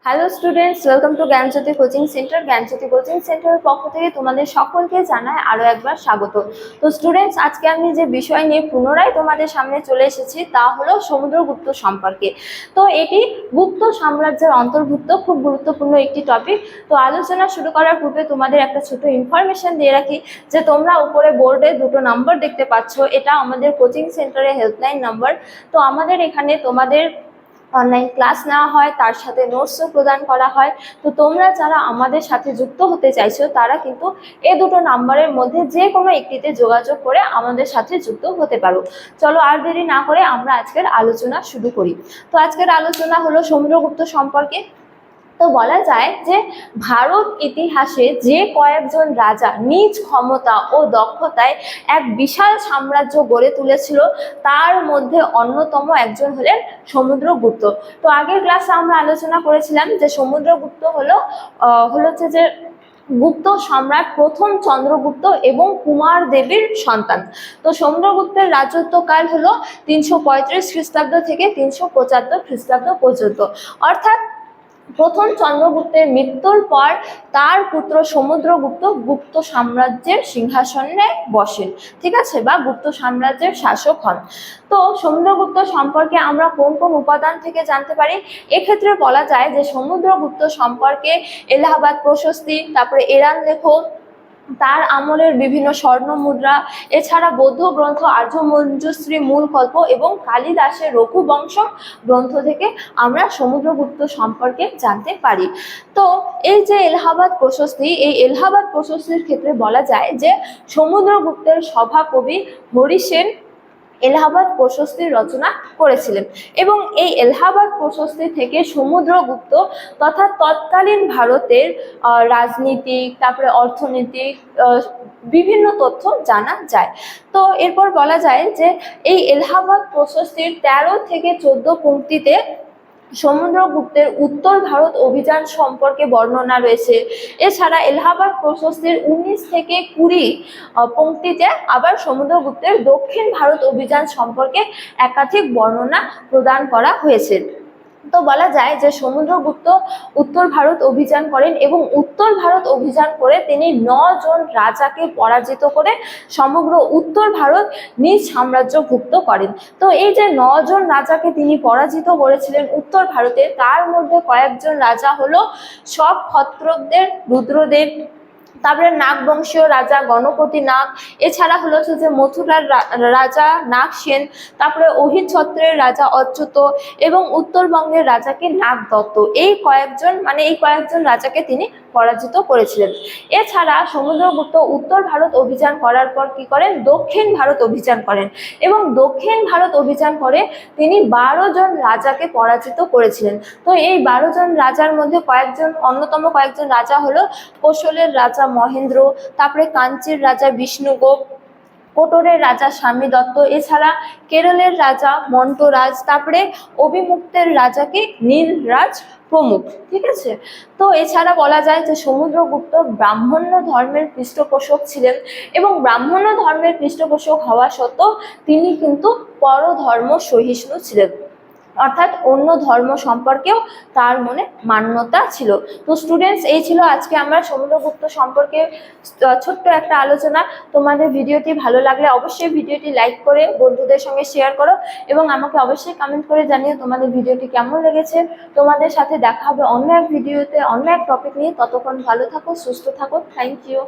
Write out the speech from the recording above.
Hello students, welcome to Gyanjyoti coaching centre. Gyanjyoti coaching সেন্টারের পক্ষ থেকে তোমাদের সকলকে জানাই আরও একবার স্বাগত। তো স্টুডেন্টস, আজকে আমি যে বিষয় নিয়ে পুনরায় তোমাদের সামনে চলে এসেছি তা হলো সমুদ্রগুপ্ত সম্পর্কে। তো এটি গুপ্ত সাম্রাজ্যের অন্তর্ভুক্ত খুব গুরুত্বপূর্ণ একটি টপিক। তো আলোচনা শুরু করার পূর্বে তোমাদের একটা ছোট ইনফরমেশন দিয়ে রাখি যে তোমরা উপরে বোর্ডে দুটো নাম্বার দেখতে পাচ্ছ, এটা আমাদের কোচিং সেন্টারের হেল্পলাইন নাম্বার। তো আমাদের এখানে তোমাদের অনলাইন ক্লাস নেওয়া হয়, তার সাথে নোটসও প্রদান করা হয়। তো তোমরা যারা আমাদের সাথে যুক্ত হতে চাইছো তারা কিন্তু এই দুটো নাম্বারের মধ্যে যে কোনো একটিতে যোগাযোগ করে আমাদের সাথে যুক্ত হতে পারো। চলো আর দেরি না করে আমরা আজকের আলোচনা শুরু করি। তো আজকের আলোচনা হলো সমুদ্রগুপ্ত সম্পর্কে। তো বলা যায় যে ভারত ইতিহাসে যে কয়েকজন রাজা নিজ ক্ষমতা ও দক্ষতায় এক বিশাল সাম্রাজ্য গড়ে তুলেছিল তার মধ্যে অন্যতম একজন হলেন সমুদ্রগুপ্ত। তো আগের ক্লাসে আমরা আলোচনা করেছিলাম যে সমুদ্রগুপ্ত হলো হচ্ছে যে গুপ্ত সম্রাট প্রথম চন্দ্রগুপ্ত এবং কুমার দেবীর সন্তান। তো সমুদ্রগুপ্তের রাজত্বকাল হলো 335 খ্রিস্টাব্দ থেকে 375 খ্রিস্টাব্দ পর্যন্ত। অর্থাৎ প্রথম চন্দ্রগুপ্তের মৃত্যুর পর তার পুত্র সমুদ্রগুপ্ত গুপ্ত সাম্রাজ্যের সিংহাসনে বসেন, ঠিক আছে, বা গুপ্ত সাম্রাজ্যের শাসক হন। তো সমুদ্রগুপ্ত সম্পর্কে আমরা কোন কোন উপাদান থেকে জানতে পারি? এক্ষেত্রে বলা যায় যে সমুদ্রগুপ্ত সম্পর্কে এলাহাবাদ প্রশস্তি, তারপরে এরান লেখ, তার আমলের বিভিন্ন স্বর্ণ মুদ্রা, এছাড়া বৌদ্ধ গ্রন্থ আর্যমঞ্জুশ্রী মূলকল্প এবং কালিদাসের রঘুবংশম গ্রন্থ থেকে আমরা সমুদ্রগুপ্ত সম্পর্কে জানতে পারি। তো এই যে এলাহাবাদ প্রশস্তি, এই এলাহাবাদ প্রশস্তির ক্ষেত্রে বলা যায় যে সমুদ্রগুপ্তের সভাকবি হরিসেন এলাহাবাদ প্রশস্তি রচনা করেছিলেন এবং এই এলাহাবাদ প্রশস্তি থেকে সমুদ্রগুপ্ত তথা তৎকালীন ভারতের রাজনীতিক, তারপরে অর্থনৈতিক বিভিন্ন তথ্য জানা যায়। তো এরপর বলা যায় যে এই এলাহাবাদ প্রশস্তির 13 থেকে 14 পংক্তিতে সমুদ্রগুপ্তের উত্তর ভারত অভিযান সম্পর্কে বর্ণনা রয়েছে। এছাড়া এলাহাবাদ প্রশস্তির 19 থেকে 20 পংক্তিতে আবার সমুদ্রগুপ্তের দক্ষিণ ভারত অভিযান সম্পর্কে একাধিক বর্ণনা প্রদান করা হয়েছে। তো বলা যায় যে সমুদ্রগুপ্ত উত্তর ভারত অভিযান করেন এবং উত্তর ভারত অভিযান করে তিনি 9 জন রাজাকে পরাজিত করে সমগ্র উত্তর ভারত নিজ সাম্রাজ্যভুক্ত করেন। তো এই যে 9 জন রাজাকে তিনি পরাজিত করেছিলেন উত্তর ভারতে, তার মধ্যে কয়েকজন রাজা হলো সব ক্ষত্রদের রুদ্রদেব, তারপরে নাগবংশীয় রাজা গণপতি নাগ, এছাড়া হলো যে মথুরার রাজা নাগ সেন, তারপরে অহিত ছত্রের রাজা অচ্যুত এবং উত্তরবঙ্গের রাজাকে নাগ দত্ত। এই কয়েকজন রাজাকে তিনি পরাজিত করেছিলেন। এছাড়া সমুদ্রগুপ্ত উত্তর ভারত অভিযান করার পর কি করেন? দক্ষিণ ভারত অভিযান করেন এবং দক্ষিণ ভারত অভিযান করে তিনি 12 জন রাজাকে পরাজিত করেছিলেন। তো এই 12 জন রাজার মধ্যে অন্যতম কয়েকজন রাজা হলো কোশলের রাজা মহেন্দ্র, তারপরে কাঞ্চির রাজা বিষ্ণুগুপ, কোটরের রাজা স্বামী দত্ত, এছাড়া কেরলের রাজা মন্টরাজ, তারপরে অবিমুক্তের রাজাকে নীলরাজ প্রমুখ, ঠিক আছে। তো এছাড়া বলা যায় যে সমুদ্রগুপ্ত ব্রাহ্মণ্য ধর্মের পৃষ্ঠপোষক ছিলেন এবং ব্রাহ্মণ্য ধর্মের পৃষ্ঠপোষক হওয়া সত্ত্বেও তিনি কিন্তু পরধর্ম সহিষ্ণু ছিলেন, অর্থাৎ অন্য ধর্ম সম্পর্কেও তার মনে মান্যতা ছিল। তো স্টুডেন্টস, এই ছিল আজকে আমরা সমুদ্রগুপ্ত সম্পর্কে ছোট্ট একটা আলোচনা। তোমাদের ভিডিওটি ভালো লাগলে অবশ্যই ভিডিওটি লাইক করে বন্ধুদের সঙ্গে শেয়ার করো এবং আমাকে অবশ্যই কমেন্ট করে জানিও তোমাদের ভিডিওটি কেমন লেগেছে। তোমাদের সাথে দেখা হবে অন্য এক ভিডিওতে অন্য এক টপিক নিয়ে। ততক্ষণ ভালো থাকো, সুস্থ থাকো। Thank you.